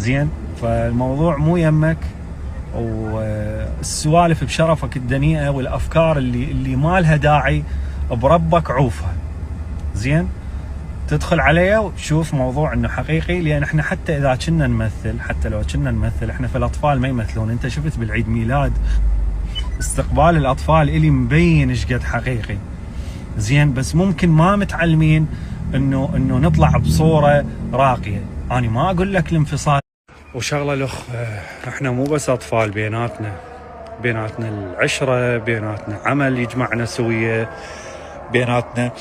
زين. فالموضوع مو يمك، والسوالف بشرفك الدنيئه والافكار اللي ما لها داعي بربك عوفها. زين، تدخل عليها وتشوف موضوع انه حقيقي، لان احنا حتى اذا كنا نمثل، حتى لو كنا نمثل، احنا في الاطفال ما يمثلون. انت شفت بالعيد ميلاد استقبال الاطفال الي مبين ايش قد حقيقي. زين، بس ممكن ما متعلمين انه نطلع بصوره راقيه. انا ما اقول لك الانفصال وشغله الاخ، احنا مو بس اطفال، بيناتنا العشره، بيناتنا عمل يجمعنا سويه، بيناتنا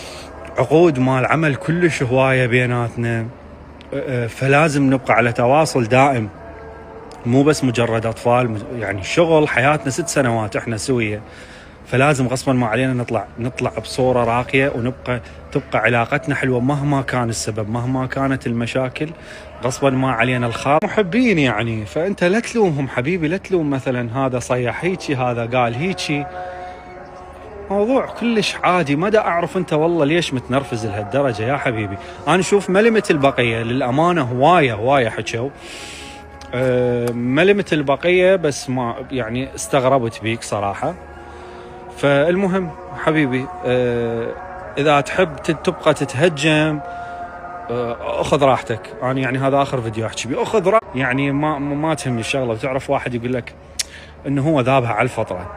عقود مال عمل كلش هوايه بيناتنا. فلازم نبقى على تواصل دائم، مو بس مجرد اطفال. يعني شغل حياتنا 6 سنوات احنا سويه، فلازم غصبا ما علينا نطلع بصوره راقيه، تبقى علاقتنا حلوه مهما كان السبب، مهما كانت المشاكل. غصبا ما علينا الخاطر محبين يعني. فانت لا تلومهم حبيبي، لا تلوم مثلا هذا صيح هيجي، هذا قال هيجي. موضوع كلش عادي. ما دا اعرف انت والله ليش متنرفز لهالدرجه يا حبيبي. انا اشوف ملمت البقيه للامانه هوايه حكوا ملمت البقيه، بس ما يعني استغربت بيك صراحه. فالمهم حبيبي، اذا تحب تبقى تتهجم، اخذ راحتك. انا يعني هذا اخر فيديو احكي بيه، اخذ راحتك. يعني ما تهمني الشغله. وتعرف واحد يقول لك انه هو ذابها على الفطره.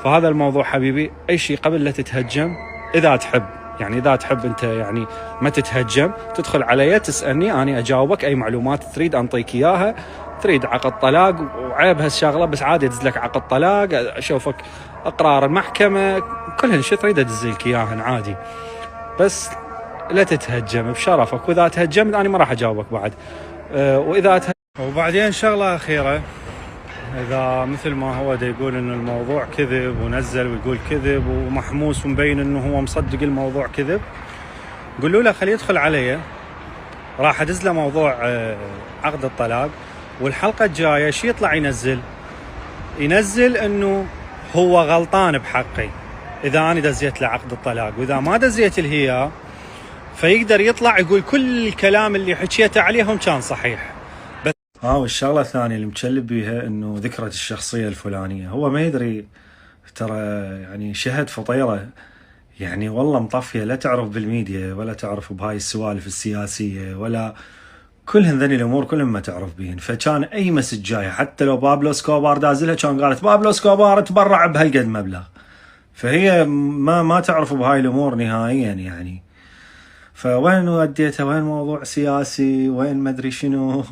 فهذا الموضوع حبيبي، اي شيء قبل لا تتهجم اذا تحب، يعني اذا تحب انت يعني ما تتهجم، تدخل علي تسالني، اني اجاوبك اي معلومات تريد انطيك اياها. تريد عقد طلاق وعيب هالشغله، بس عادي ادز لك عقد طلاق، اشوفك اقرار المحكمه، كل شيء تريد ادز لك اياهن عادي. بس لا تتهجم بشرفك، واذا تهجمت انا ما راح اجاوبك بعد. وبعدين شغله اخيره، اذا مثل ما هو دا يقول انه الموضوع كذب، ونزل ويقول كذب ومحموس ومبين انه هو مصدق الموضوع كذب، قولوا له خليه يدخل علي، راح ادز له موضوع عقد الطلاق. والحلقه الجايه شي يطلع ينزل انه هو غلطان بحقي اذا انا دزيت له عقد الطلاق، واذا ما دزيت له اياه فيقدر يطلع يقول كل الكلام اللي حكيته عليهم كان صحيح. بس والشغله الثانيه اللي متشلب بيها انه ذكرت الشخصيه الفلانيه، هو ما يدري ترى يعني شهد فطيره، يعني والله مطفيه، لا تعرف بالميديا ولا تعرف بهاي السوالف السياسيه ولا كلهن ذني الامور كلهن ما تعرف بيهن. فكان اي مسج جايه، حتى لو بابلو اسكوبار دازلها، كان قالت بابلو اسكوبار تبرع بهالقد مبلغ. فهي ما تعرف بهاي الامور نهائيا يعني. فوين وديتها؟ وين موضوع سياسي؟ وين ما ادري شنو؟